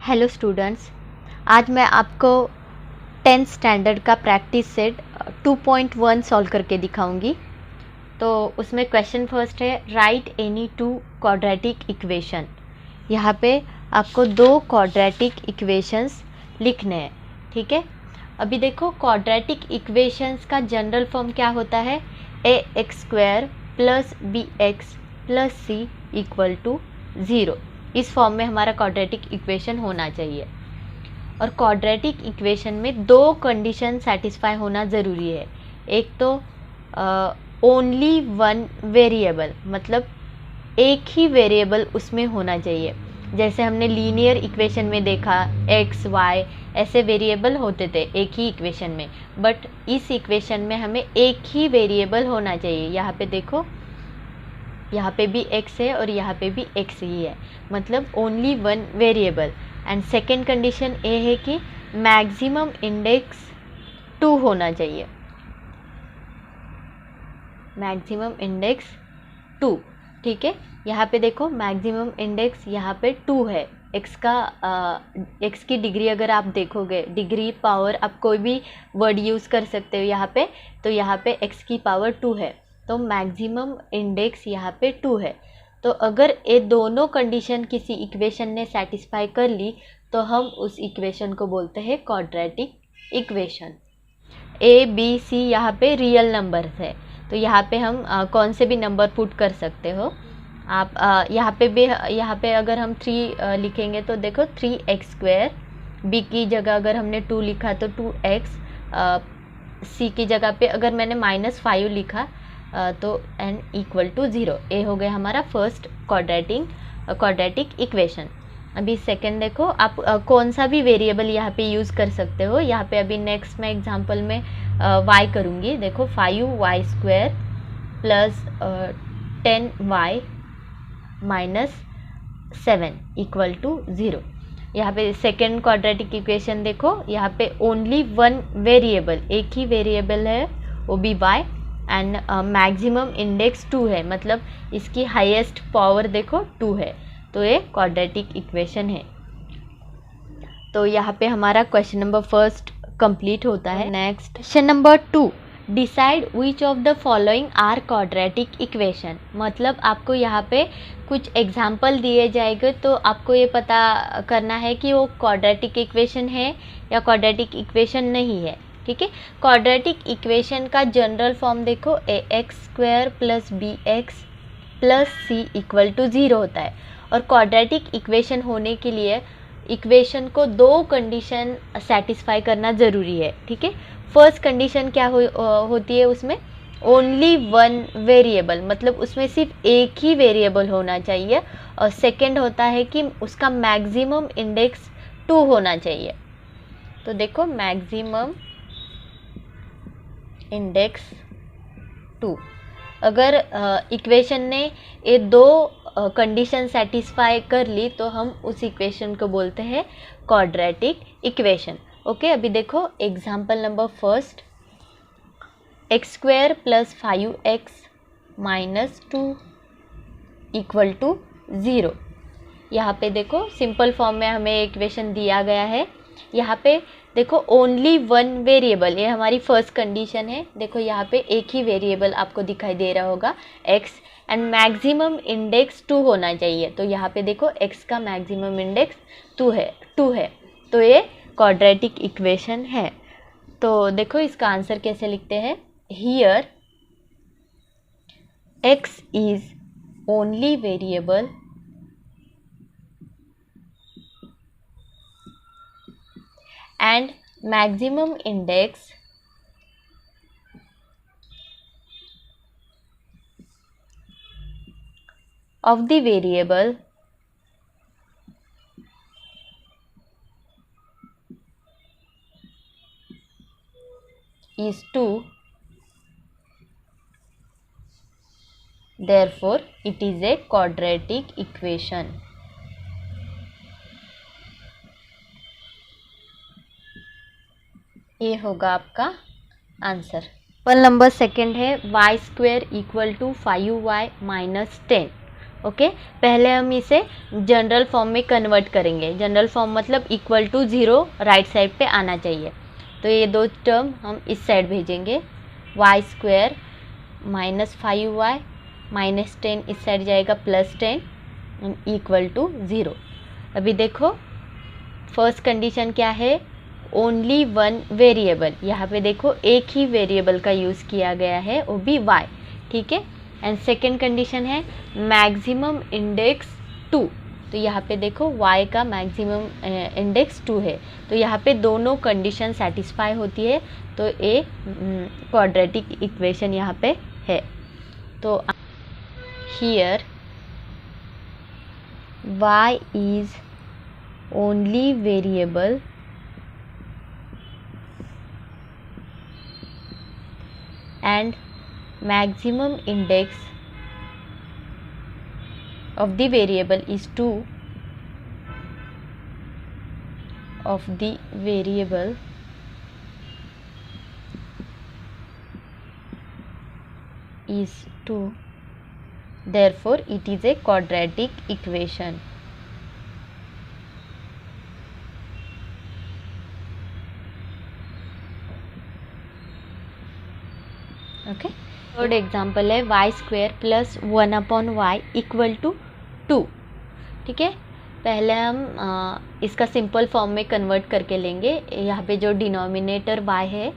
Hello students, आज मैं आपको 10th स्टैंडर्ड का प्रैक्टिस सेट 2.1 सॉल्व करके दिखाऊंगी। तो उसमें क्वेश्चन फर्स्ट है, right any two quadratic equation. यहाँ पे आपको दो क्वाड्रेटिक इक्वेशंस लिखने हैं, ठीक है। अभी देखो, क्वाड्रेटिक इक्वेशंस का जनरल फॉर्म क्या होता है, ax² plus bx plus c equal to 0। इस फॉर्म में हमारा क्वाड्रेटिक इक्वेशन होना चाहिए। और क्वाड्रेटिक इक्वेशन में दो कंडीशन सेटिस्फाई होना ज़रूरी है। एक तो ओनली वन वेरिएबल, मतलब एक ही वेरिएबल उसमें होना चाहिए। जैसे हमने लीनियर इक्वेशन में देखा, x, y ऐसे वेरिएबल होते थे एक ही इक्वेशन में, बट इस इक्वेशन में हमें एक ही वेरिएबल होना चाहिए। यहाँ पे देखो, यहाँ पे भी x है और यहाँ पे भी x ही है, मतलब only one variable. And second condition ये है कि मैक्सिमम इंडेक्स 2 होना चाहिए, मैक्सिमम इंडेक्स 2, ठीक है। यहाँ पे देखो, मैक्सिमम इंडेक्स यहाँ पे 2 है। x की डिग्री अगर आप देखोगे, डिग्री पावर आप कोई भी वर्ड यूज़ कर सकते हो यहाँ पे, तो यहाँ पे x की पावर 2 है, तो मैक्सिमम इंडेक्स यहाँ पे 2 है। तो अगर ये दोनों कंडीशन किसी इक्वेशन ने सेटिस्फाई कर ली तो हम उस इक्वेशन को बोलते हैं quadratic equation. a, b, c यहाँ पे रियल नंबर्स है, तो यहाँ पे हम कौन से भी नंबर पुट कर सकते हो आप। यहाँ पे अगर हम 3 लिखेंगे तो देखो 3x², b की जगह अगर हमने 2 लिखा तो 2x, c की जगह पे अगर मैंने -5 लिखा तो n इक्वल टू 0। ये हो गया हमारा फर्स्ट क्वाड्रेटिक इक्वेशन। अभी सेकंड देखो, आप कौन सा भी वेरिएबल यहाँ पे यूज़ कर सकते हो। यहाँ पे अभी नेक्स्ट मैं एग्जांपल में y करूँगी। देखो 5y² plus 10y minus 7 equal to 0। यहाँ पे सेकेंड क्वाड्रेटिक इक्वेशन देखो, यहाँ पे ओनली वन वेरिएबल, एक ही वेरिएबल है, वो भी y, एंड मैक्सिमम इंडेक्स 2 है, मतलब इसकी हाईएस्ट पावर देखो 2 है, तो ये क्वाड्रेटिक इक्वेशन है। तो यहाँ पे हमारा क्वेश्चन नंबर फर्स्ट कंप्लीट होता है। Next question number 2, decide which of the following are quadratic equation. मतलब आपको यहाँ पे कुछ एग्जाम्पल दिए जाएंगे, तो आपको ये पता करना है कि वो क्वाड्रेटिक इक्वेशन है या क्वाड्रेटिक इक्वेशन नहीं है, ठीक है। क्वाड्रेटिक इक्वेशन का जनरल फॉर्म देखो, ax² plus bx plus c equal to 0 होता है। और क्वाड्रेटिक इक्वेशन होने के लिए इक्वेशन को दो कंडीशन सेटिस्फाई करना ज़रूरी है, ठीक है। फर्स्ट कंडीशन क्या होती है, उसमें ओनली वन वेरिएबल, मतलब उसमें सिर्फ एक ही वेरिएबल होना चाहिए। और सेकंड होता है कि उसका मैक्सिमम इंडेक्स 2 होना चाहिए। तो देखो, मैक्सिमम इंडेक्स 2, अगर इक्वेशन ने ये दो कंडीशन सेटिस्फाई कर ली तो हम उस इक्वेशन को बोलते हैं क्वाड्रेटिक इक्वेशन। ओके, अभी देखो example number first, x² plus 5x minus 2 equal to 0। यहाँ पे देखो सिंपल फॉर्म में हमें इक्वेशन दिया गया है। यहाँ पे देखो ओनली वन वेरिएबल, ये हमारी फर्स्ट कंडीशन है। देखो यहाँ पे एक ही वेरिएबल आपको दिखाई दे रहा होगा x, एंड मैक्सिमम इंडेक्स 2 होना चाहिए। तो यहाँ पे देखो x का मैक्सिमम इंडेक्स 2 है, तो ये क्वाड्रेटिक इक्वेशन है। तो देखो इसका आंसर कैसे लिखते हैं, here x is only variable and maximum index of the variable is 2, therefore it is a quadratic equation। ये होगा आपका आंसर। एग्जाम्पल नंबर सेकेंड है y² equal to 5y minus 10। Okay पहले हम इसे जनरल फॉर्म में कन्वर्ट करेंगे। General form मतलब इक्वल टू 0 राइट साइड पे आना चाहिए। तो ये दो टर्म हम इस साइड भेजेंगे, Y square minus 5y minus 10 इस साइड जाएगा प्लस 10 इक्वल टू 0। अभी देखो फर्स्ट कंडीशन क्या है, ओनली वन वेरिएबल। यहाँ पे देखो एक ही वेरिएबल का यूज़ किया गया है, वो भी y, ठीक है। एंड सेकेंड कंडीशन है मैक्सिमम इंडेक्स 2। तो यहाँ पे देखो y का मैक्सिमम इंडेक्स 2 है, तो यहाँ पे दोनों कंडीशन सेटिस्फाई होती है, तो ये क्वाड्रेटिक इक्वेशन यहाँ पे है। तो here y is only variable and maximum index of the variable is 2 of the variable is 2, therefore it is a quadratic equation. Okay third example है Y square plus 1 upon Y equal to 2, ठीक है। पहले हम इसका simple form में convert करके लेंगे। यहाँ पे जो डिनोमिनेटर y है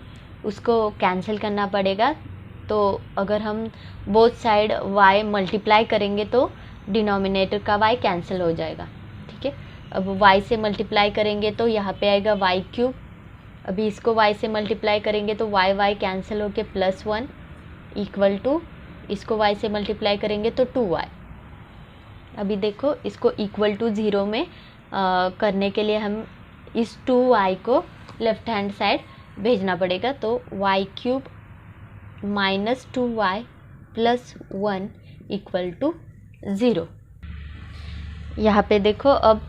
उसको कैंसिल करना पड़ेगा, तो अगर हम बोथ साइड y मल्टीप्लाई करेंगे तो डिनोमिनेटर का y कैंसिल हो जाएगा, ठीक है। अब y से मल्टीप्लाई करेंगे तो यहाँ पे आएगा y क्यूब। अभी इसको y से मल्टीप्लाई करेंगे तो y कैंसिल होके प्लस 1 इक्वल टू, इसको y से मल्टीप्लाई करेंगे तो 2y। अभी देखो इसको इक्वल टू 0 में करने के लिए हम इस 2y को लेफ्ट हैंड साइड भेजना पड़ेगा, तो y cube minus 2y plus 1 equal to 0। यहाँ पे देखो अब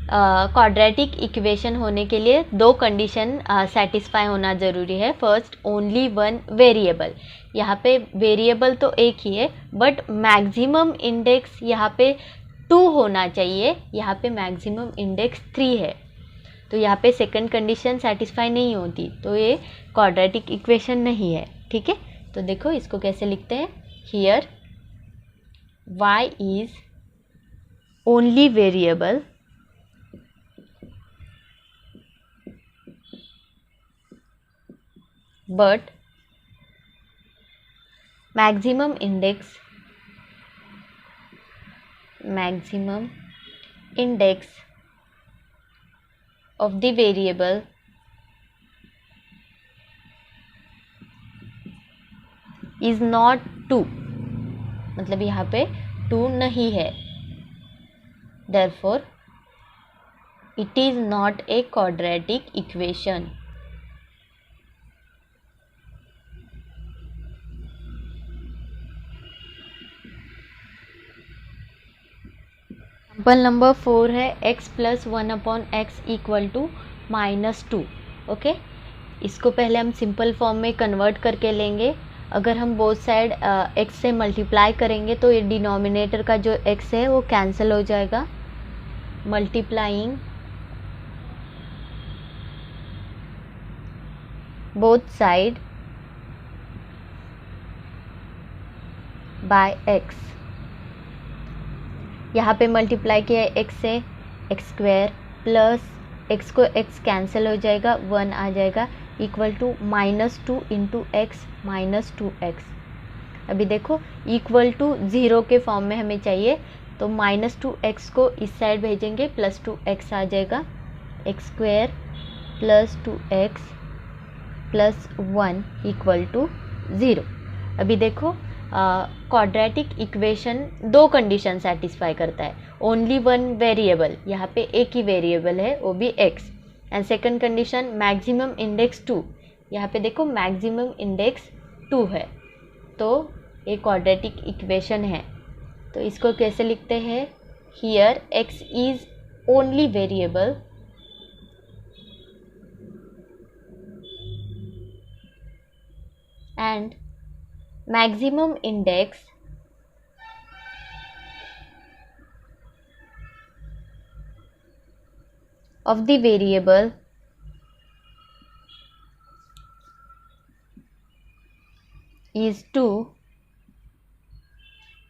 क्वाड्रेटिक इक्वेशन होने के लिए दो कंडीशन सेटिस्फाई होना ज़रूरी है। फर्स्ट ओनली वन वेरिएबल, यहाँ पे वेरिएबल तो एक ही है बट मैक्सिमम इंडेक्स यहाँ पे 2 होना चाहिए, यहाँ पे मैक्सिमम इंडेक्स 3 है, तो यहाँ पे सेकंड कंडीशन सेटिस्फाई नहीं होती, तो ये क्वाड्रेटिक इक्वेशन नहीं है, ठीक है। तो देखो इसको कैसे लिखते हैं, here y is only variable but maximum index of the variable is not 2, मतलब यहाँ पे 2 नहीं है, therefore it is not a quadratic equation. Example number 4 है x plus 1 upon x equal to minus 2, okay. इसको पहले हम सिंपल फॉर्म में कन्वर्ट करके लेंगे। अगर हम बोथ साइड x से मल्टीप्लाई करेंगे तो ये डिनोमिनेटर का जो x है वो कैंसिल हो जाएगा, multiplying both side by x। यहाँ पे मल्टीप्लाई किया है x से, एक्स स्क्वायर प्लस x को x कैंसिल हो जाएगा, 1 आ जाएगा equal to minus 2 into x minus 2x। अभी देखो इक्वल टू 0 के फॉर्म में हमें चाहिए, तो माइनस 2x को इस साइड भेजेंगे, प्लस 2x आ जाएगा, x square plus 2x plus 1 equal to 0। अभी देखो क्वाड्रेटिक इक्वेशन दो कंडीशन सेटिस्फाई करता है, ओनली वन वेरिएबल, यहाँ पे एक ही वेरिएबल है वो भी x, and second condition maximum index 2, यहाँ पे देखो मैक्सिमम इंडेक्स 2 है, तो एक क्वाड्रेटिक इक्वेशन है। तो इसको कैसे लिखते हैं, here x is only variable and maximum index of the variable is 2,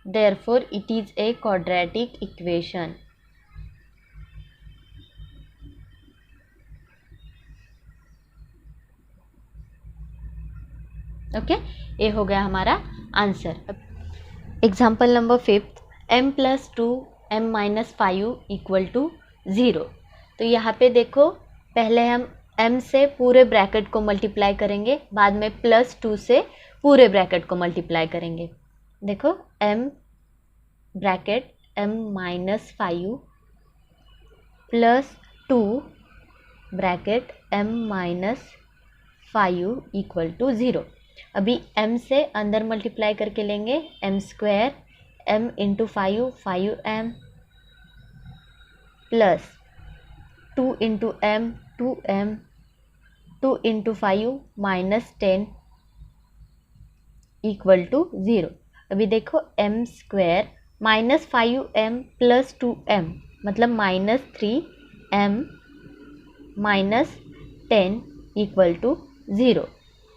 therefore it is a quadratic equation. Okay, ये हो गया हमारा answer. Example number 5, m plus 2 m minus 5 equal to 0। तो यहाँ पे देखो, पहले हम m से पूरे ब्रैकेट को मल्टीप्लाई करेंगे, बाद में प्लस 2 से पूरे ब्रैकेट को मल्टीप्लाई करेंगे। देखो m bracket m minus 5 plus 2 bracket m minus 5 equal to 0। अभी m से अंदर मल्टीप्लाई करके लेंगे, m square m into 5m plus 2 into m 2m 2 into 5 minus 10 equal to 0। अभी देखो m square minus 5m plus 2m मतलब minus 3m minus 10 equal to 0।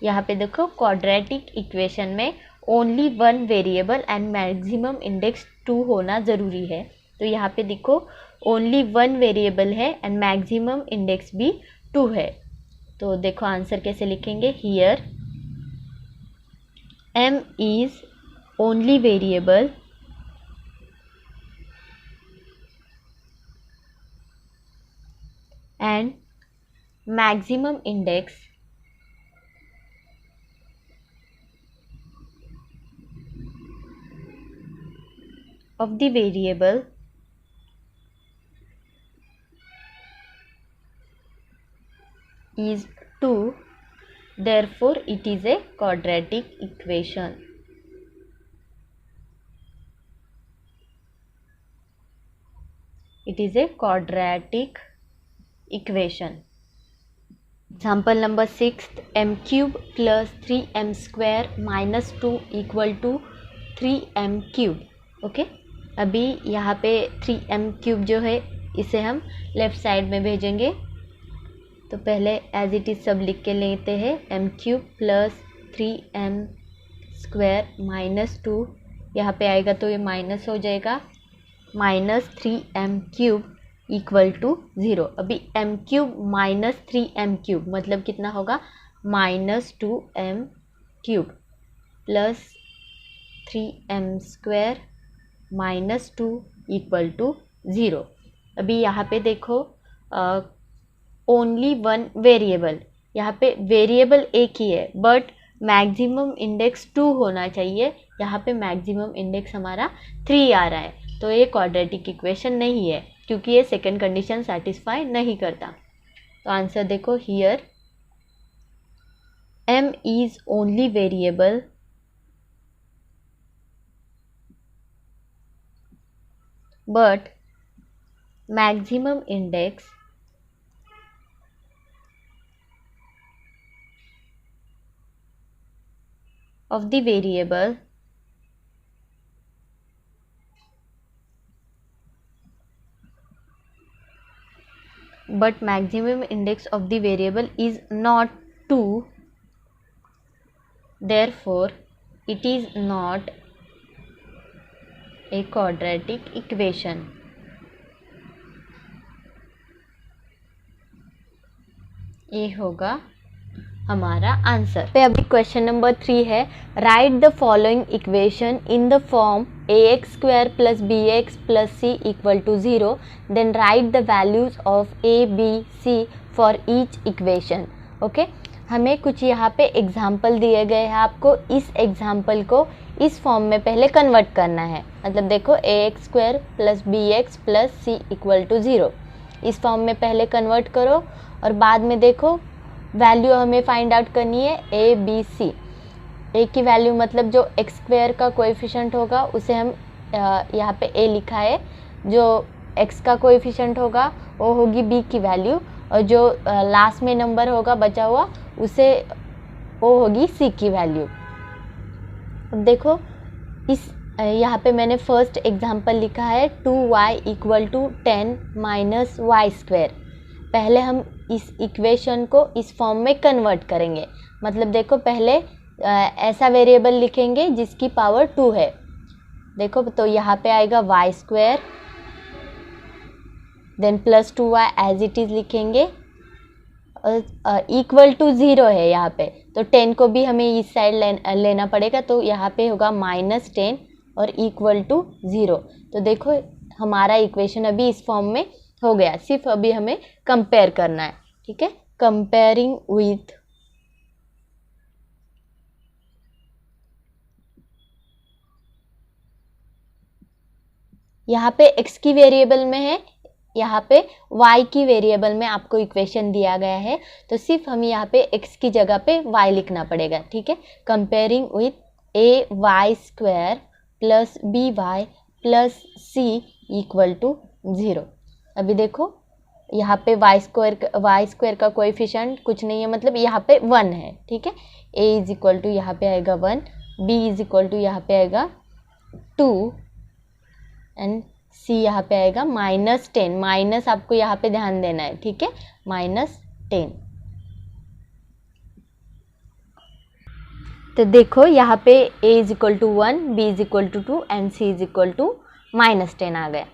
यहाँ पे देखो क्वाड्रेटिक इक्वेशन में only one variable and maximum index 2 होना ज़रूरी है। तो यहाँ पे देखो ओनली वन वेरिएबल है एंड मैक्सिमम इंडेक्स भी 2 है। तो देखो आंसर कैसे लिखेंगे, here m is only variable and maximum index of the variable is 2, therefore it is a quadratic equation. It is a quadratic equation. Example number 6, m cube plus 3m square minus 2 equal to 3m cube. Okay, अभी यहाँ पे 3m cube जो है इसे हम left side में भेजेंगे। तो पहले एज इट इज़ सब लिख के लेते हैं, m cube plus 3m square minus 2, यहाँ पे आएगा तो ये माइनस हो जाएगा, minus 3m cube equal to 0। अभी m cube minus 3m cube मतलब कितना होगा, minus 2m cube plus 3m square minus 2 equal to 0। अभी यहाँ पे देखो ओनली वन वेरिएबल, यहाँ पे वेरिएबल एक ही है बट मैक्सिमम इंडेक्स 2 होना चाहिए। यहाँ पे मैक्सिमम इंडेक्स हमारा 3 आ रहा है, तो ये क्वाड्रेटिक इक्वेशन नहीं है क्योंकि ये सेकंड कंडीशन सेटिस्फाई नहीं करता। तो आंसर देखो, here m is only variable but maximum index of the variable but maximum index of the variable is not 2, therefore it is not a quadratic equation. ये होगा हमारा आंसर। पे अभी question number 3 है, write the following equation in the form ax square plus bx plus c equal to 0, then write the values of a b c for each equation. Okay, हमें कुछ यहाँ पे एग्जाम्पल दिए गए हैं, आपको इस एग्जाम्पल को इस फॉर्म में पहले कन्वर्ट करना है। मतलब देखो ax square plus bx plus c equal to 0, इस फॉर्म में पहले कन्वर्ट करो और बाद में देखो वैल्यू हमें फाइंड आउट करनी है a b c। a की वैल्यू मतलब जो एक्स स्क्वायर का कोएफिशिएंट होगा उसे हम यहाँ पे a लिखा है, जो x का कोएफिशिएंट होगा वो होगी b की वैल्यू, और जो लास्ट में नंबर होगा बचा हुआ उसे वो होगी c की वैल्यू। अब देखो इस यहाँ पे मैंने फर्स्ट एग्जांपल लिखा है 2y equal to 10 minus y square. पहले हम इस इक्वेशन को इस फॉर्म में कन्वर्ट करेंगे। मतलब देखो पहले ऐसा वेरिएबल लिखेंगे जिसकी पावर 2 है। देखो तो यहाँ पे आएगा y square, then plus 2y as it is लिखेंगे, इक्वल टू 0 है यहाँ पे, तो 10 को भी हमें इस साइड लेना पड़ेगा, तो यहाँ पे होगा -10 और इक्वल टू 0। तो देखो हमारा इक्वेशन अभी इस फॉर्म में हो गया, सिर्फ अभी हमें कंपेयर करना है। ठीक है, कंपेयरिंग विथ यहाँ पे x की वेरिएबल में है, यहाँ पे y की वेरिएबल में आपको इक्वेशन दिया गया है, तो सिर्फ हम यहाँ पे x की जगह पे y लिखना पड़ेगा। ठीक है, comparing with a y square plus b y plus C equal to 0। अभी देखो यहाँ पे वाई स्क्वायर का कोएफिशिएंट कुछ नहीं है, मतलब यहाँ पे 1 है। ठीक है, a इज इक्वल टू यहाँ पे आएगा 1, b इज इक्वल टू यहाँ पे आएगा 2 एंड c यहाँ पे आएगा -10। माइनस आपको यहाँ पे ध्यान देना है। ठीक है, -10। तो देखो यहाँ पे a is equal to 1, b is equal to 2 and c is equal to -10 आ गया।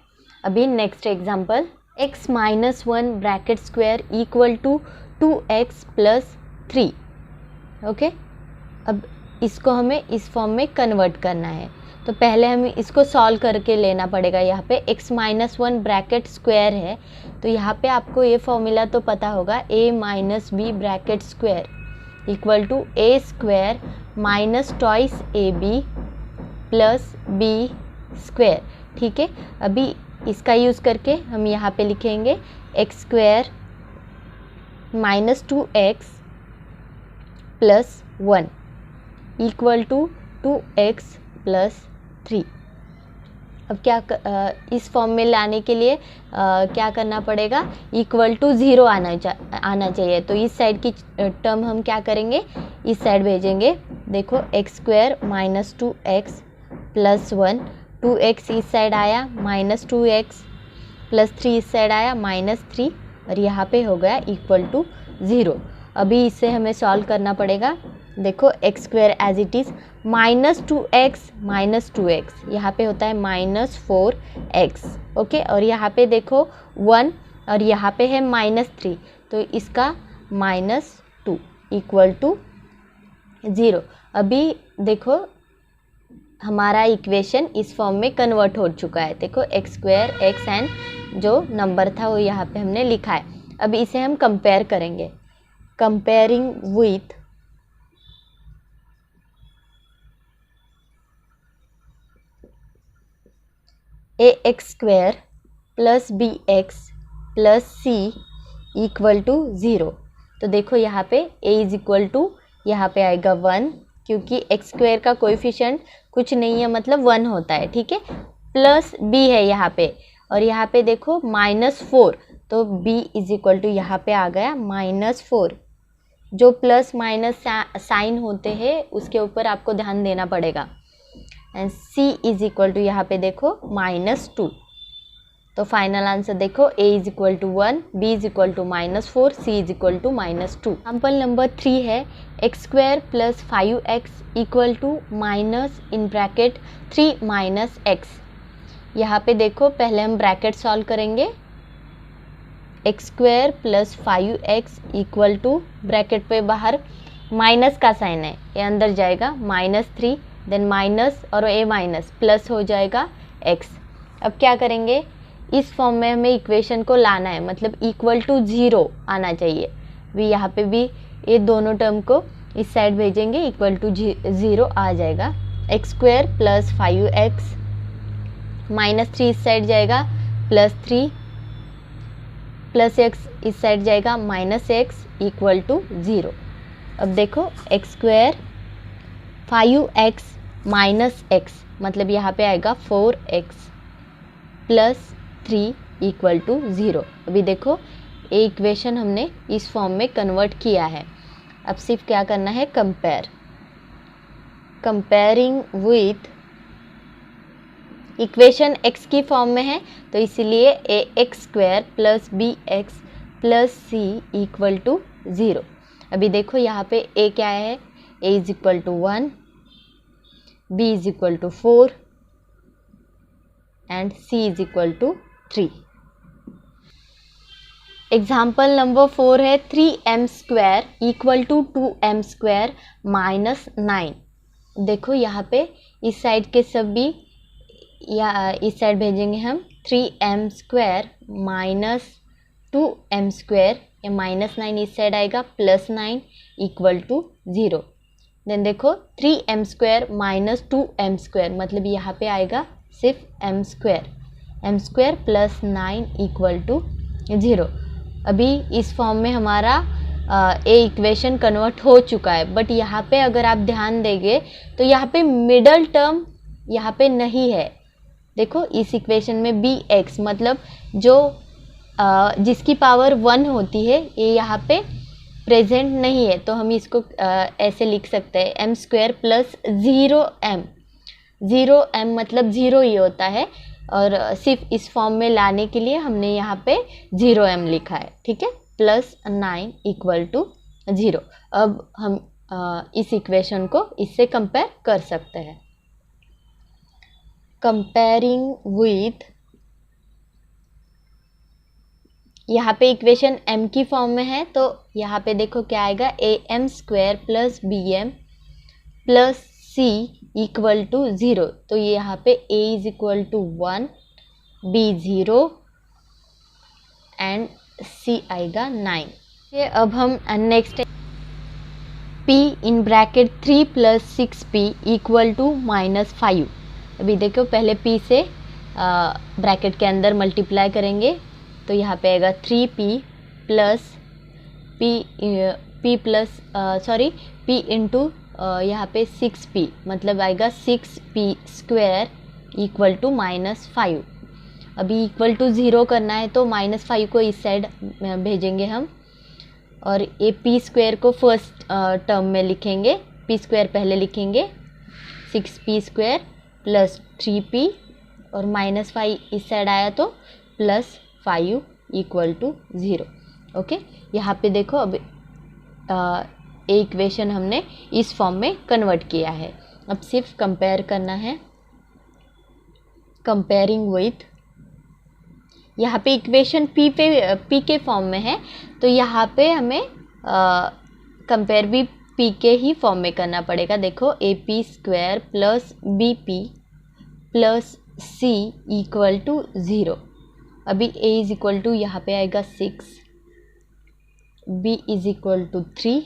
अभी next example, x - 1 bracket square equal to 2x plus 3। Okay, अब इसको हमें इस फॉर्म में कन्वर्ट करना है, तो पहले हमें इसको सॉल्व करके लेना पड़ेगा। यहाँ पे x - 1 ब्रैकेट स्क्वायर है, तो यहाँ पे आपको ये फॉर्मूला तो पता होगा, a - b bracket square equal to a square minus twice ab plus b square. ठीक है, अभी इसका यूज़ करके हम यहाँ पे लिखेंगे x square minus 2x plus 1 equal to 2x plus 3। अब क्या इस फॉर्म में लाने के लिए क्या करना पड़ेगा, इक्वल टू 0 आना चाहिए। तो इस साइड की टर्म हम क्या करेंगे, इस साइड भेजेंगे। देखो x square minus 2x plus 1, 2x इस साइड आया, -2x प्लस 3 इस साइड आया, -3, और यहाँ पे हो गया इक्वल टू 0। अभी इसे हमें सॉल्व करना पड़ेगा। देखो x square as it is -2x यहाँ पे होता है -4x। ओके, और यहाँ पे देखो 1 और यहाँ पे है -3, तो इसका -2 इक्वल टू 0। अभी देखो हमारा इक्वेशन इस फॉर्म में कन्वर्ट हो चुका है। देखो x स्क्वायर x एंड जो नंबर था वो यहाँ पे हमने लिखा है। अब इसे हम कंपेयर करेंगे, comparing with ax square plus bx plus c equal to 0। तो देखो यहाँ पे a इज इक्वल टू यहाँ पे आएगा 1, क्योंकि x स्क्वायर का कोएफिशिएंट कुछ नहीं है, मतलब 1 होता है। ठीक है, प्लस b है यहाँ पे, और यहाँ पे देखो -4, तो b इज इक्वल टू यहाँ पे आ गया -4। जो प्लस माइनस साइन होते हैं उसके ऊपर आपको ध्यान देना पड़ेगा। And c is equal to यहाँ पे देखो -2। तो फाइनल आंसर देखो a is equal to 1, b is equal to -4, c is equal to -2। Example number 3 है x square plus 5x equal to minus in bracket 3 minus x। यहाँ पे देखो पहले हम ब्रैकेट सॉल्व करेंगे, x square plus 5x equal to bracket पे बाहर minus का साइन है, ये अंदर जाएगा -3, देन माइनस और a माइनस प्लस हो जाएगा x। अब क्या करेंगे, इस फॉर्म में हमें इक्वेशन को लाना है, मतलब इक्वल टू 0 आना चाहिए। भी यहाँ पे भी ये दोनों टर्म को इस साइड भेजेंगे, इक्वल टू 0 आ जाएगा। x स्क्वायर प्लस 5x -3 इस साइड जाएगा, +3 प्लस x इस साइड जाएगा, -x इक्वल टू 0। अब देखो x square 5x minus x, मतलब यहाँ पे आएगा 4x प्लस 3 इक्वल टू 0। अभी देखो ये इक्वेशन हमने इस फॉर्म में कन्वर्ट किया है। अब सिर्फ क्या करना है, कंपेयरिंग विथ इक्वेशन x की फॉर्म में है, तो इसीलिए ax square plus bx plus C equal to 0। अभी देखो यहाँ पे ए क्या है, A is equal to 1, B is equal to 4 and C is equal to 3। Example number 4 है 3m square equal to 2m square minus 9। देखो यहाँ पे इस साइड के सभी या इस साइड भेजेंगे हम 3m square minus 2m square, या माइनस 9 इस साइड आएगा, प्लस 9 इक्वल टू 0। देन देखो 3m square minus 2m square, मतलब यहाँ पे आएगा सिर्फ m square plus 9 equal to 0। अभी इस फॉर्म में हमारा ए इक्वेशन कन्वर्ट हो चुका है, बट यहाँ पे अगर आप ध्यान देंगे तो यहाँ पे मिडल टर्म यहाँ पे नहीं है। देखो इस इक्वेशन में बी एक्स मतलब जो जिसकी पावर 1 होती है ये यहाँ पे प्रेजेंट नहीं है, तो हम इसको ऐसे लिख सकते हैं M square plus 0m। 0m मतलब 0 ही होता है, और सिर्फ इस फॉर्म में लाने के लिए हमने यहाँ पे 0m लिखा है, ठीक है, प्लस 9 इक्वल टू 0। अब हम इस इक्वेशन को इससे कंपेयर कर सकते हैं। कंपेयरिंग विथ, यहाँ पे इक्वेशन m की फॉर्म में है, तो यहाँ पे देखो क्या आएगा, am square plus bm plus c equal to 0। तो ये यहाँ पे a is equal to 1, b 0 and c आएगा 9। ये अब हम next p in bracket 3 plus 6p equal to minus 5। अभी देखो पहले p से ब्रैकेट के अंदर मल्टीप्लाई करेंगे, तो यहाँ पे आएगा 3p प्लस p इंटू यहाँ पे 6p, मतलब आएगा 6p square equal to minus 5। अभी इक्वल टू 0 करना है तो माइनस 5 को इस साइड भेजेंगे हम, और ये p स्क्वायर को फर्स्ट टर्म में लिखेंगे, p स्क्वायर पहले लिखेंगे, 6p स्क्वायर प्लस 3p, और माइनस 5 इस साइड आया तो प्लस 5 इक्वल टू 0। ओके, यहाँ पे देखो अब इक्वेशन हमने इस फॉर्म में कन्वर्ट किया है। अब सिर्फ कंपेयर करना है, कंपेयरिंग विथ, यहाँ पे इक्वेशन p के फॉर्म में है, तो यहाँ पे हमें कंपेयर भी p के ही फॉर्म में करना पड़ेगा। देखो ap square plus bp plus c equal to 0। अभी a इज इक्वल टू यहाँ पे आएगा 6, b is equal to 3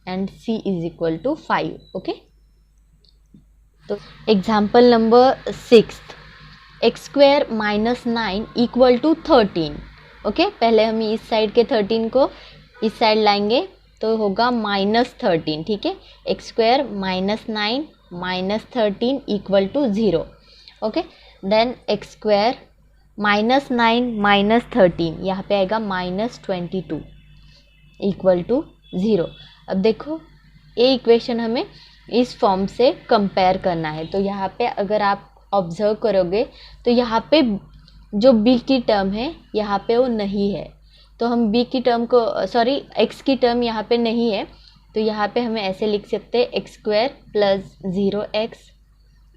and c is equal to 5। Okay, तो example number 6, X square minus 9 equal to 13। Okay, पहले हम इस साइड के 13 को इस साइड लाएंगे तो होगा माइनस 13, ठीक है। X square minus 9 minus 13 equal to 0। Okay, then x square minus 9 minus 13, यहाँ पे आएगा माइनस 22 इक्वल टू 0। अब देखो ये इक्वेशन हमें इस फॉर्म से कंपेयर करना है, तो यहाँ पे अगर आप ऑब्जर्व करोगे तो यहाँ पे जो b की टर्म है यहाँ पे वो नहीं है, तो हम b की टर्म को x की टर्म यहाँ पे नहीं है, तो यहाँ पे हमें ऐसे लिख सकते हैं x square plus 0x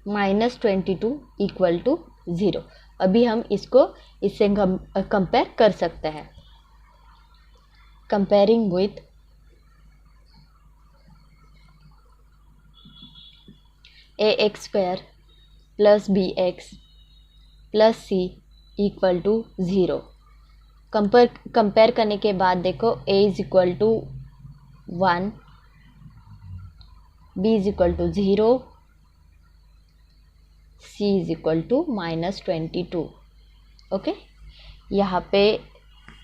minus 22 equal to 0। अभी हम इसको इससे कंपेयर कर सकते हैं। Comparing with ax square plus bx plus c equal to 0। Compare करने के बाद देखो a is equal to 1, b is equal to 0, c is equal to minus 22। Okay, यहाँ पे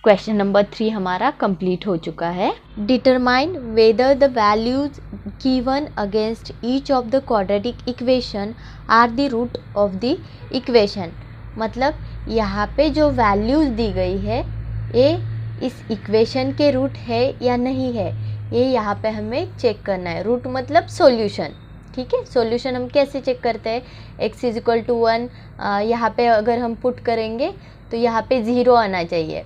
क्वेश्चन नंबर 3 हमारा कंप्लीट हो चुका है। Determine whether the values given against each of the quadratic equation are the root of the equation. मतलब यहाँ पे जो वैल्यूज दी गई है ये इस इक्वेशन के रूट है या नहीं है, ये यहाँ पे हमें चेक करना है। रूट मतलब सॉल्यूशन, ठीक है। सॉल्यूशन हम कैसे चेक करते हैं, x इज इक्वल टू 1, यहाँ पे अगर हम पुट करेंगे तो यहाँ पे 0 आना चाहिए,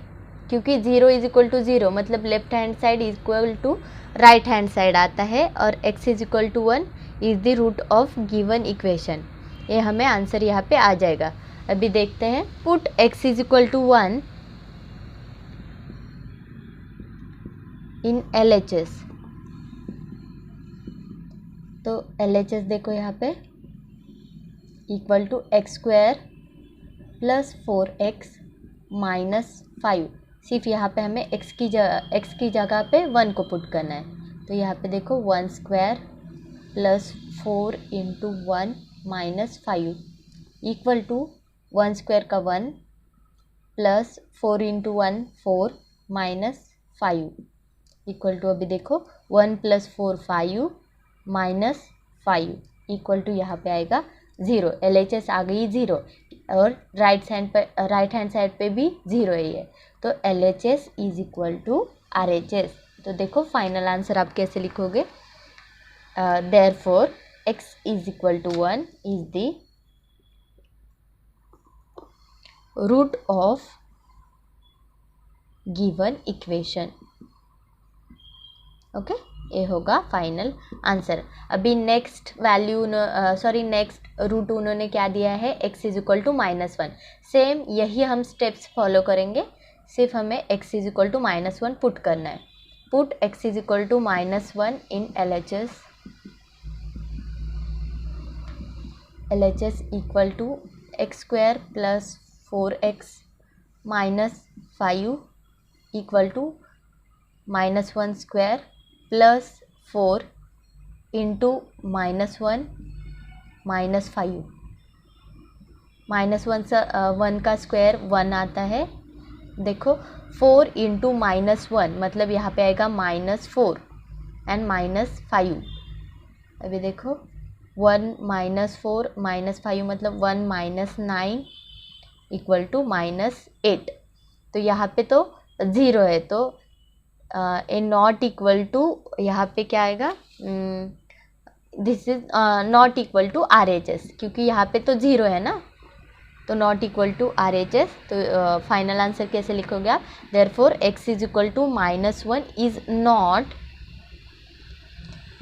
क्योंकि 0 इज इक्वल टू 0 मतलब left hand side is equal to right hand side आता है, और x is equal to 1 is the root of given equation. ये हमें आंसर यहाँ पे आ जाएगा। अभी देखते हैं, put x is equal to 1 in LHS। तो LHS देखो यहाँ पे equal to x square plus 4x minus 5। सिर्फ यहाँ पे हमें x की जगह पे 1 को पुट करना है। तो यहाँ पे देखो 1 square plus 4 into 1 minus 5 equal to 1 square का 1 plus 4 into 1 4 minus 5 equal to, अभी देखो 1 प्लस 4 5 माइनस 5 इक्वल टू यहाँ पे आएगा 0। LHS आ गई 0, और राइट हैंड साइड पे भी 0 ही है। तो LHS is equal to RHS। तो देखो फाइनल आंसर आप कैसे लिखोगे, therefore x is equal to 1 is the root of given equation. Okay, ये होगा फाइनल आंसर। अभी नेक्स्ट रूट उन्होंने क्या दिया है, x is equal to -1। Same यही हम स्टेप्स फॉलो करेंगे, सिर्फ हमें x is equal to -1 put करना है। Put x is equal to -1 in LHS। LHS equal to x square plus 4x minus 5 equal to -1 square plus 4 into -1 minus 5। -1 का square 1 आता है। देखो 4 इंटू -1 मतलब यहाँ पे आएगा -4 एंड -5। अभी देखो 1 -4 -5 मतलब 1 -9 इक्वल टू -8। तो यहाँ पे तो 0 है, तो ए नॉट इक्वल टू, यहाँ पे क्या आएगा, this is not equal to RHS, क्योंकि यहाँ पे तो 0 है ना, तो नॉट इक्वल टू RHS। तो फाइनल आंसर कैसे लिखोगे आप, therefore x is equal to -1 is not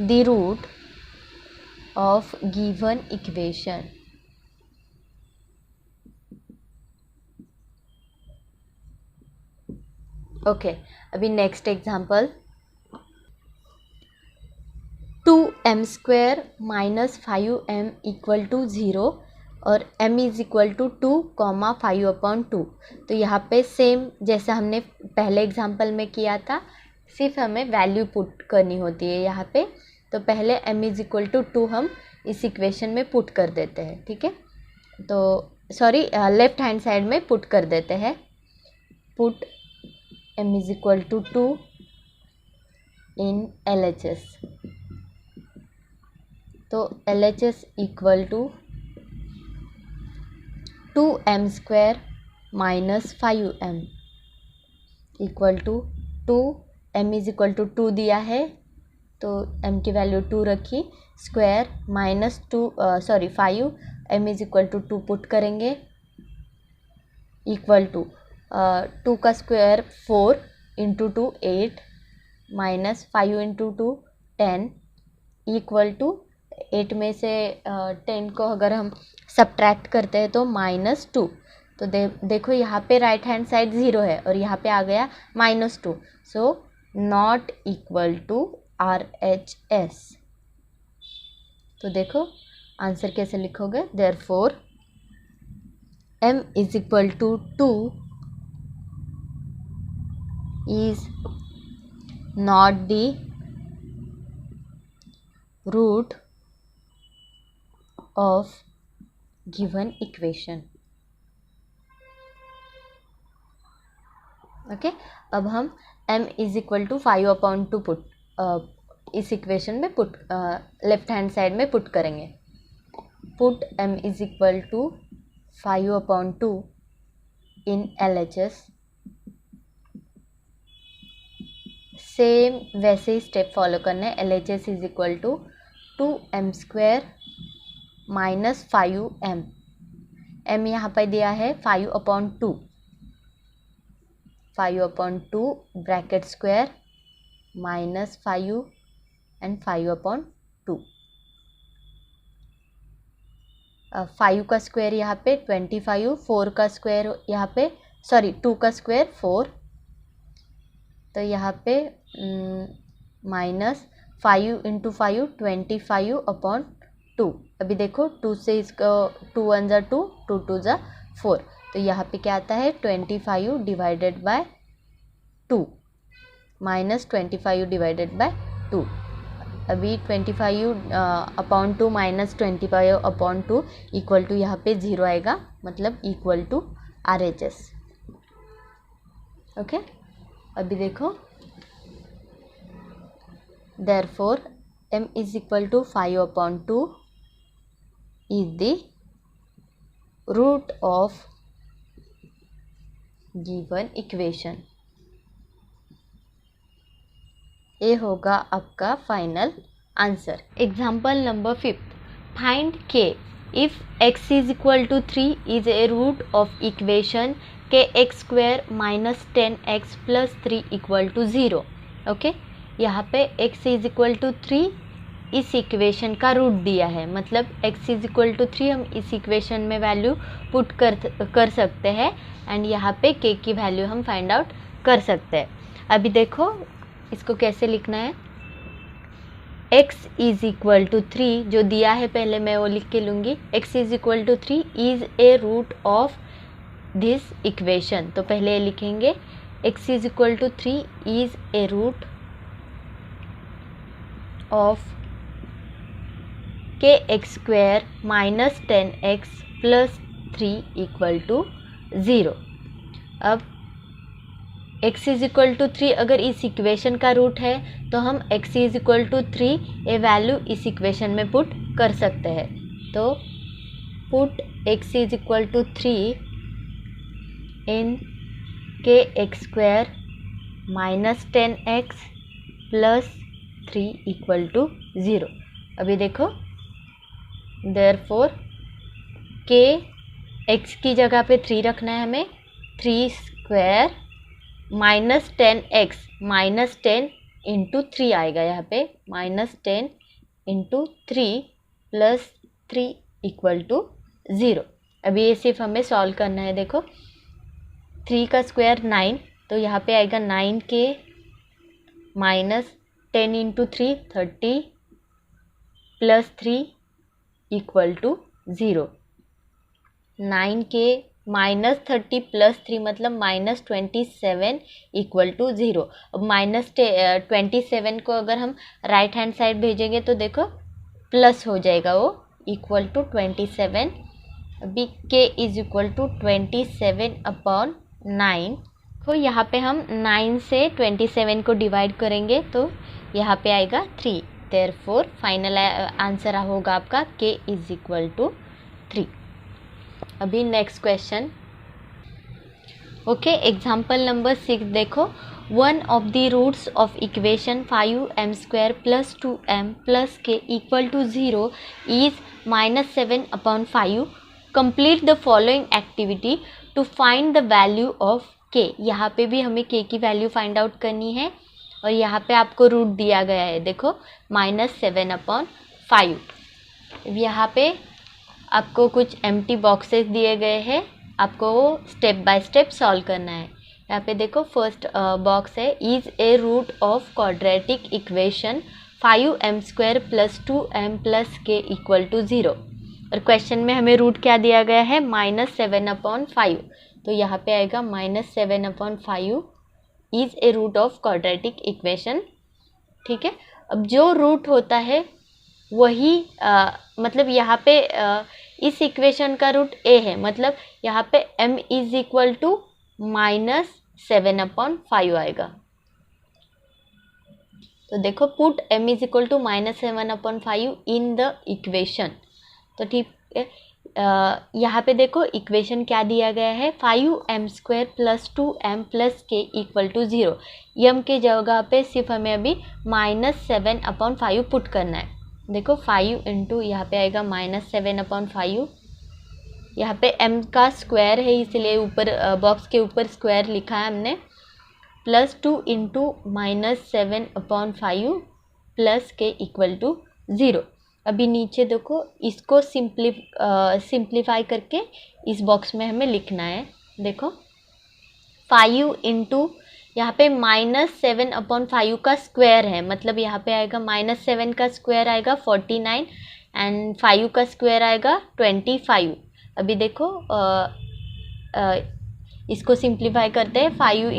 the root of given equation. Okay, अभी next example, 2m square minus 5m equal to 0 और m इज इक्वल टू 2, 5/2। तो यहाँ पे same जैसा हमने पहले एग्जाम्पल में किया था, सिर्फ हमें वैल्यू पुट करनी होती है यहाँ पे। तो पहले m इज इक्वल टू 2 हम इस इक्वेशन में पुट कर देते हैं, ठीक है। तो सॉरी, लेफ्ट हैंड साइड में पुट कर देते हैं। Put m is equal to 2 in LHS। तो LHS equal to 2m square minus 5m equal to 2, m is equal to 2 दिया है तो m की वैल्यू 2 रखी, square minus 5, m is equal to 2 put करेंगे इक्वल टू 2 का square 4 into 2 8 minus 5 into 2 10 equal to 8 में से 10 को अगर हम सब्ट्रैक्ट करते हैं तो -2। तो देखो यहाँ पे राइट हैंड साइड 0 है और यहाँ पे आ गया -2, so not equal to RHS। तो देखो आंसर कैसे लिखोगे, therefore m is equal to 2 is not the root of given equation। Okay, अब हम m is equal to 5/2 put इस इक्वेशन में पुट लेफ्ट हैंड साइड में पुट करेंगे। Put m is equal to 5/2 in LHS। Same वैसे ही step follow करना है। LHS is equal to 2m square minus 5m, m यहाँ पर दिया है 5/2, 5/2 ब्रैकेट स्क्वायर -5 एंड 5/2। 5 का स्क्वायर यहाँ पे 25, 4 का स्क्वायर यहाँ पे 2 का स्क्वायर 4, तो यहाँ पे -5 × 5 25/2। अभी देखो 2 से इसको 2 1 ज़ा 2, 2 2 ज़ा 4, तो यहाँ पे क्या आता है 25 डिवाइडेड बाय 2 -25/2। अभी 25/2 -25/2 इक्वल टू यहाँ पे 0 आएगा, मतलब इक्वल टू RHS। ओके, अभी देखो therefore m is equal to 5/2 is the root of given equation। ये होगा आपका final answer. Example number 5, find k if x is equal to 3 is a root of equation kx² - 10x + 3 = 0। Okay, यहाँ पे x is equal to 3 इस equation का root दिया है, मतलब x is equal to 3 हम इस इक्वेशन में वैल्यू पुट कर सकते हैं एंड यहाँ पे k की वैल्यू हम फाइंड आउट कर सकते हैं। अभी देखो इसको कैसे लिखना है। x is equal to 3 जो दिया है पहले मैं वो लिख के लूँगी। x is equal to 3 is a root of this equation, तो पहले लिखेंगे x is equal to 3 is a root of kx² - 10x + 3 = 0। अब x is equal to 3 अगर इस इक्वेशन का रूट है तो हम x is equal to 3 ये वैल्यू इस इक्वेशन में पुट कर सकते हैं। तो put x is equal to 3 in kx² - 10x + 3 = 0। अभी देखो therefore k x की जगह पे 3 रखना है हमें, 3² -10x -10 × 3 आएगा यहाँ पे, -10 × 3 + 3 = 0। अभी ये सिर्फ हमें सॉल्व करना है। देखो 3 का स्क्वायर 9, तो यहाँ पे आएगा 9k -10 × 3 30 + 3 = 0। 9k -30 + 3 मतलब -27 = 0। अब -27 को अगर हम राइट हैंड साइड भेजेंगे तो देखो प्लस हो जाएगा, वो इक्वल टू 27। अभी k is equal to 27/9 को यहाँ पे हम 9 से 27 को डिवाइड करेंगे तो यहाँ पे आएगा 3। देयरफॉर फाइनल आंसर होगा आपका k is equal to 3। अभी next question. Okay, example number 6 देखो। One of the roots of equation 5m² + 2m + k = 0 is -7/5। Complete the following activity to find the value of k। यहाँ पे भी हमें k की value find out करनी है और यहाँ पे आपको रूट दिया गया है, देखो -7/5। यहाँ पे आपको कुछ एम्प्टी बॉक्सेस दिए गए हैं, आपको वो स्टेप बाय स्टेप सॉल्व करना है। यहाँ पे देखो फर्स्ट बॉक्स है, is a root of quadratic equation 5m² + 2m + k = 0। और क्वेश्चन में हमें रूट क्या दिया गया है, -7/5, तो यहाँ पे आएगा -7/5 is a root of quadratic equation. ठीक है, अब जो रूट होता है वही मतलब यहाँ पे इस इक्वेशन का रूट a है, मतलब यहाँ पे m is equal to -7/5 आएगा। तो देखो put m is equal to -7/5 in the equation. तो ठीक है, यहाँ पे देखो इक्वेशन क्या दिया गया है, 5m² + 2m + k = 0। m के जगह पे सिर्फ हमें अभी -7/5 पुट करना है। देखो 5 इंटू यहाँ पे आएगा -7/5। यहाँ पे m का स्क्वायर है इसलिए ऊपर बॉक्स के ऊपर स्क्वायर लिखा है हमने। प्लस 2 इंटू -7/5 प्लस के इक्वल टू 0। अभी नीचे देखो, इसको सिंप्लीफाई करके इस बॉक्स में हमें लिखना है। देखो 5 इंटू यहाँ पे -7/5 का स्क्वायर है, मतलब यहाँ पे आएगा -7 का स्क्वायर आएगा 49 एंड 5 का स्क्वायर आएगा 25। अभी देखो इसको सिंप्लीफाई करते हैं। 5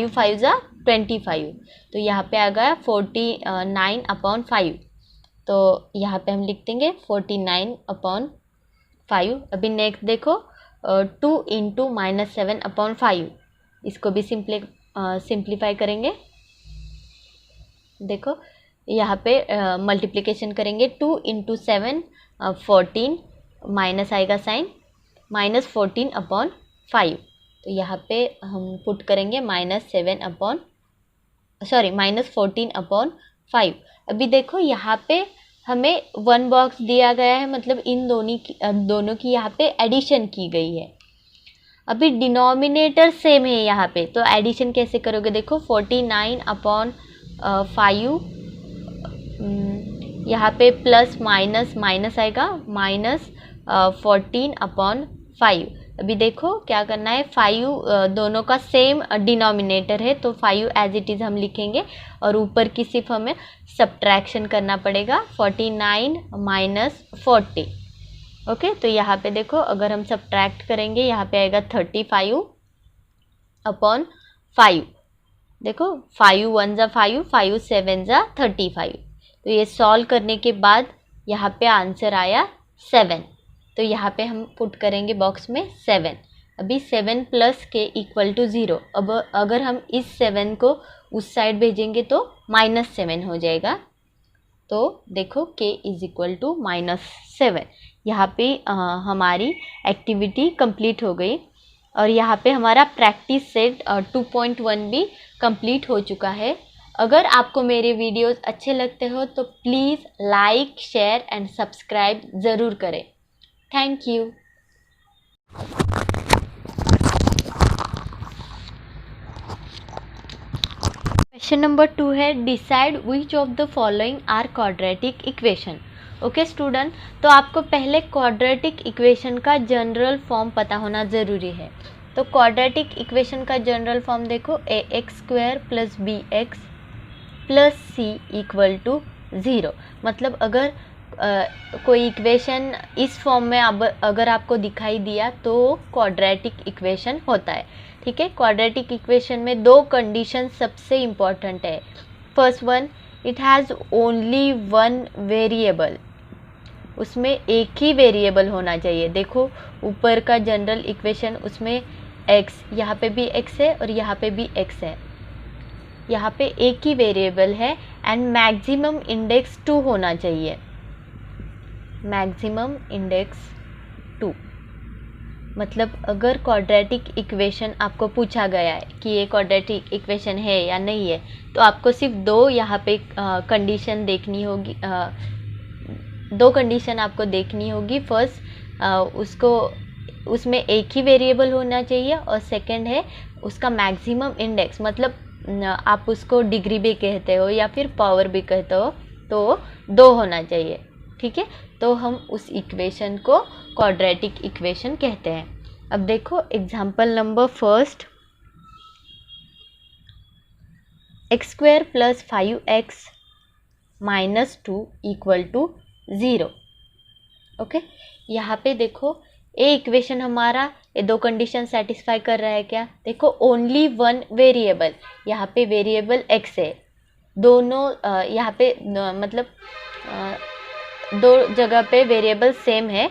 5 जा 25, तो यहाँ पे आ गया 49/5। तो यहाँ पे हम लिख देंगे 49/5। अभी नेक्स्ट देखो 2 इंटू -7/5, इसको भी सिंप्लीफाई करेंगे। देखो यहाँ पे मल्टीप्लिकेशन करेंगे, 2 इंटू 7 14, माइनस आएगा साइन, -14/5। तो यहाँ पे हम पुट करेंगे -14/5। अभी देखो यहाँ पे हमें 1 बॉक्स दिया गया है, मतलब इन दोनों की यहाँ पे एडिशन की गई है। अभी डिनोमिनेटर सेम है यहाँ पे, तो एडिशन कैसे करोगे? देखो 49/5, यहाँ पे प्लस माइनस माइनस आएगा, -14/5। अभी देखो क्या करना है, 5 दोनों का सेम डिनोमिनेटर है, तो 5 एज इट इज़ हम लिखेंगे और ऊपर की सिर्फ हमें सब्ट्रैक्शन करना पड़ेगा, 49 - 40। ओके, तो यहाँ पे देखो अगर हम सब्ट्रैक्ट करेंगे, यहाँ पे आएगा 35/5। देखो 5 1 जा 5, 5 7 जा 35। तो ये सॉल्व करने के बाद यहाँ पे आंसर आया 7। तो यहाँ पे हम पुट करेंगे बॉक्स में 7। अभी 7 प्लस के इक्वल टू 0। अब अगर हम इस 7 को उस साइड भेजेंगे तो -7 हो जाएगा। तो देखो k इज इक्वल टू -7। यहाँ पे हमारी एक्टिविटी कंप्लीट हो गई और यहाँ पे हमारा प्रैक्टिस सेट 2.1 भी कंप्लीट हो चुका है। अगर आपको मेरे वीडियोस अच्छे लगते हो तो please like, share and subscribe ज़रूर करें। Thank you. क्वेश्चन नंबर 2 है, decide which of the following are quadratic equation. Okay student, तो आपको पहले क्वाड्रेटिक इक्वेशन का जनरल फॉर्म पता होना ज़रूरी है। तो क्वाड्रेटिक इक्वेशन का जनरल फॉर्म देखो, ax² + bx + c = 0। मतलब अगर कोई इक्वेशन इस फॉर्म में अगर आपको दिखाई दिया तो क्वाड्रेटिक इक्वेशन होता है। ठीक है, क्वाड्रेटिक इक्वेशन में 2 कंडीशन सबसे इम्पॉर्टेंट है। First one, it has only 1 variable, उसमें एक ही वेरिएबल होना चाहिए। देखो ऊपर का जनरल इक्वेशन, उसमें x, यहाँ पे भी x है और यहाँ पे भी x है, यहाँ पे एक ही वेरिएबल है एंड मैक्सिमम इंडेक्स 2 होना चाहिए, मैक्सिमम इंडेक्स 2। मतलब अगर क्वाड्रेटिक इक्वेशन आपको पूछा गया है कि ये क्वाड्रेटिक इक्वेशन है या नहीं है, तो आपको सिर्फ 2 यहाँ पे कंडीशन देखनी होगी, 2 कंडीशन आपको देखनी होगी। फर्स्ट, उसमें एक ही वेरिएबल होना चाहिए और सेकंड है उसका मैक्सिमम इंडेक्स, मतलब आप उसको डिग्री भी कहते हो या फिर पावर भी कहते हो, तो 2 होना चाहिए। ठीक है, तो हम उस इक्वेशन को क्वाड्रेटिक इक्वेशन कहते हैं। अब देखो example number first, x² + 5x - 2 = 0। Okay, यहाँ पे देखो ए इक्वेशन हमारा ये 2 कंडीशन सेटिस्फाई कर रहा है क्या? देखो ओनली 1 वेरिएबल, यहाँ पे वेरिएबल x है, दोनों यहाँ पे मतलब 2 जगह पे वेरिएबल सेम है,